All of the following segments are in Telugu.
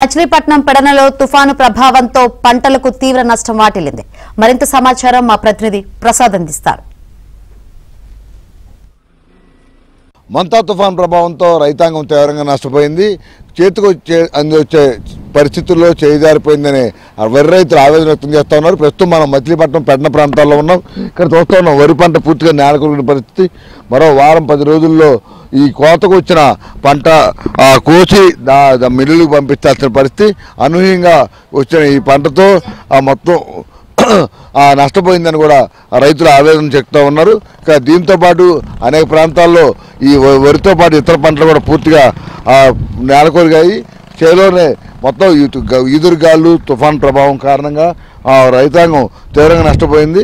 మచిలీపట్నం పెడనలో తుఫాను ప్రభావంతో పంటలకు తీవ్ర నష్టం వాటిల్లింది. మరింత సమాచారం మా ప్రతినిధి ప్రసాద్ అందిస్తారు. మంతా తుఫాన్ ప్రభావంతో రైతాంగం తీవ్రంగా నష్టపోయింది. చేతికి వచ్చే పరిస్థితుల్లో చేజారిపోయిందని వరి రైతులు ఆవేదన వ్యక్తం చేస్తూ ఉన్నారు. ప్రస్తుతం మనం మచిలీపట్నం పెడన ప్రాంతాల్లో ఉన్నాం. ఇక్కడ చూస్తూ ఉన్నాం వరి పంట పూర్తిగా నేలకొరిగిన పరిస్థితి. మరో వారం 10 రోజుల్లో ఈ కోతకు వచ్చిన పంట కోసి మిల్లులకు పంపించాల్సిన పరిస్థితి. అనూహ్యంగా వచ్చిన ఈ పంటతో మొత్తం నష్టపోయిందని కూడా రైతులు ఆవేదన చెప్తూ ఉన్నారు. దీంతో పాటు అనేక ప్రాంతాల్లో ఈ వరితో పాటు ఇతర పంటలు కూడా పూర్తిగా నేలకొరిగాయి. చేలోనే మొత్తం ఈదురుగాళ్ళు తుఫాన్ ప్రభావం కారణంగా రైతాంగం తీవ్రంగా నష్టపోయింది.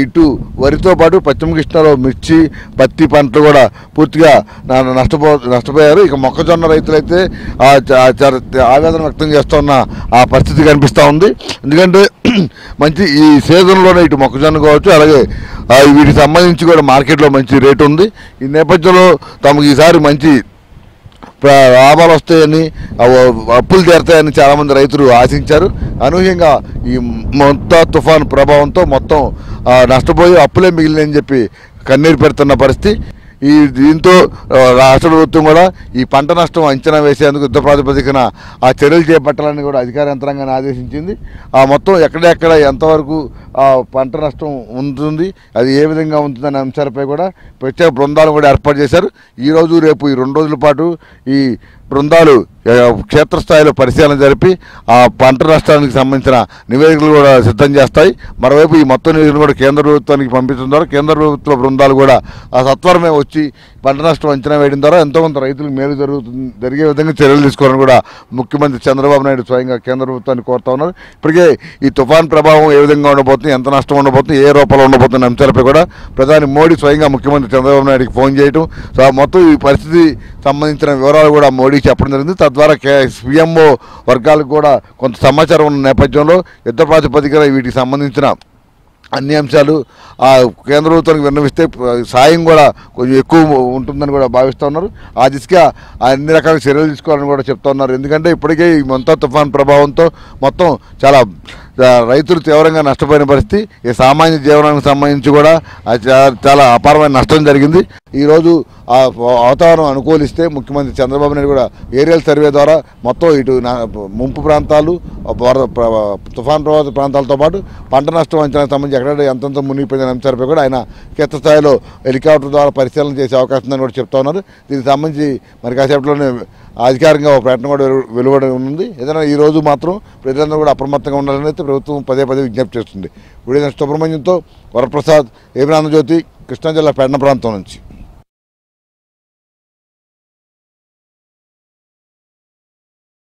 ఇటు వరితో పాటు పశ్చిమ కృష్ణలో మిర్చి పత్తి పంటలు కూడా పూర్తిగా నష్టపోయారు. ఇక మొక్కజొన్న రైతులైతే ఆవేదన వ్యక్తం చేస్తున్న ఆ పరిస్థితి కనిపిస్తూ ఉంది. ఎందుకంటే మంచి ఈ సీజన్లోనే ఇటు మొక్కజొన్న కావచ్చు, అలాగే వీటికి సంబంధించి కూడా మార్కెట్లో మంచి రేటు ఉంది. ఈ నేపథ్యంలో తమకు ఈసారి మంచి లాభాలు వస్తాయని అప్పులు తీరుతాయని చాలామంది రైతులు ఆశించారు. అనూహ్యంగా ఈ మంతా తుఫాను ప్రభావంతో మొత్తం నష్టపోయి అప్పులే మిగిలినని చెప్పి కన్నీరు పెడుతున్న పరిస్థితి. దీంతో రాష్ట్ర ప్రభుత్వం కూడా ఈ పంట నష్టం అంచనా వేసేందుకు యుద్ధ ప్రాతిపదికన చర్యలు చేపట్టాలని కూడా అధికార యంత్రాంగాన్ని ఆదేశించింది. మొత్తం ఎక్కడెక్కడ ఎంతవరకు పంట నష్టం ఉంటుంది, అది ఏ విధంగా ఉంటుందనే అంశాలపై కూడా ప్రత్యేక బృందాలు కూడా ఏర్పాటు చేశారు. ఈరోజు రేపు ఈ 2 రోజుల పాటు ఈ బృందాలు క్షేత్రస్థాయిలో పరిశీలన జరిపి పంట నష్టానికి సంబంధించిన నివేదికలు కూడా సిద్ధం చేస్తాయి. మరోవైపు ఈ మొత్తం నివేదికలు కూడా కేంద్ర ప్రభుత్వానికి పంపించడం ద్వారా కేంద్ర ప్రభుత్వ బృందాలు కూడా సత్వరమే వచ్చి పంట నష్టం అంచనా వేయడం ద్వారా ఎంతో కొంత రైతులకు మేలు జరిగే విధంగా చర్యలు తీసుకోవాలని కూడా ముఖ్యమంత్రి చంద్రబాబు నాయుడు స్వయంగా కేంద్ర ప్రభుత్వాన్ని కోరుతా ఉన్నారు. ఇప్పటికే ఈ తుఫాన్ ప్రభావం ఏ విధంగా ఉండబోతుంది, ఎంత నష్టం ఉండబోతుంది, ఏ రూపంలో ఉండబోతున్న అంశాలపై కూడా ప్రధాని మోడీ స్వయంగా ముఖ్యమంత్రి చంద్రబాబు నాయుడికి ఫోన్ చేయడం, మొత్తం ఈ పరిస్థితి సంబంధించిన వివరాలు కూడా మోడీకి చెప్పడం జరిగింది. తద్వారా పిఎంఓ వర్గాలకు కూడా కొంత సమాచారం ఉన్న నేపథ్యంలో యుద్ధ ప్రాతిపదికన వీటికి సంబంధించిన అన్ని అంశాలు కేంద్ర ప్రభుత్వానికి విన్నవిస్తే సాయం కూడా కొంచెం ఎక్కువ ఉంటుందని కూడా భావిస్తూ ఉన్నారు. ఆ దిశగా అన్ని రకాల చర్యలు తీసుకోవాలని కూడా చెప్తా ఉన్నారు. ఎందుకంటే ఇప్పటికే ఈ మంతా తుఫాన్ ప్రభావంతో మొత్తం చాలా రైతులు తీవ్రంగా నష్టపోయిన పరిస్థితి. ఈ సామాన్య జీవనానికి సంబంధించి కూడా చాలా అపారమైన నష్టం జరిగింది. ఈరోజు వాతావరణం అనుకూలిస్తే ముఖ్యమంత్రి చంద్రబాబు నాయుడు కూడా ఏరియల్ సర్వే ద్వారా మొత్తం ఇటు ముంపు ప్రాంతాలు, తుఫాన్ ప్రభావిత ప్రాంతాలతో పాటు పంట నష్టం అంచనాకు సంబంధించి ఎక్కడెక్కడ ఎంతంత మునిగిపోయిన అంశాలపై కూడా ఆయన క్షేత్రస్థాయిలో హెలికాప్టర్ ద్వారా పరిశీలన చేసే అవకాశం ఉందని కూడా చెప్తా ఉన్నారు. దీనికి సంబంధించి మరి కాసేపట్లోనే అధికారికంగా ఒక ప్రకటన కూడా వెలువడి ఉంది. ఏదైనా ఈరోజు మాత్రం ప్రజలందరూ కూడా అప్రమత్తంగా ఉండాలని అయితే ప్రభుత్వం పదే విజ్ఞప్తి చేస్తుంది. సుబ్రహ్మణ్యంతో వరప్రసాద్, ఏబీ ఆంధ్రజ్యోతి, కృష్ణా జిల్లా పెడన ప్రాంతం నుంచి.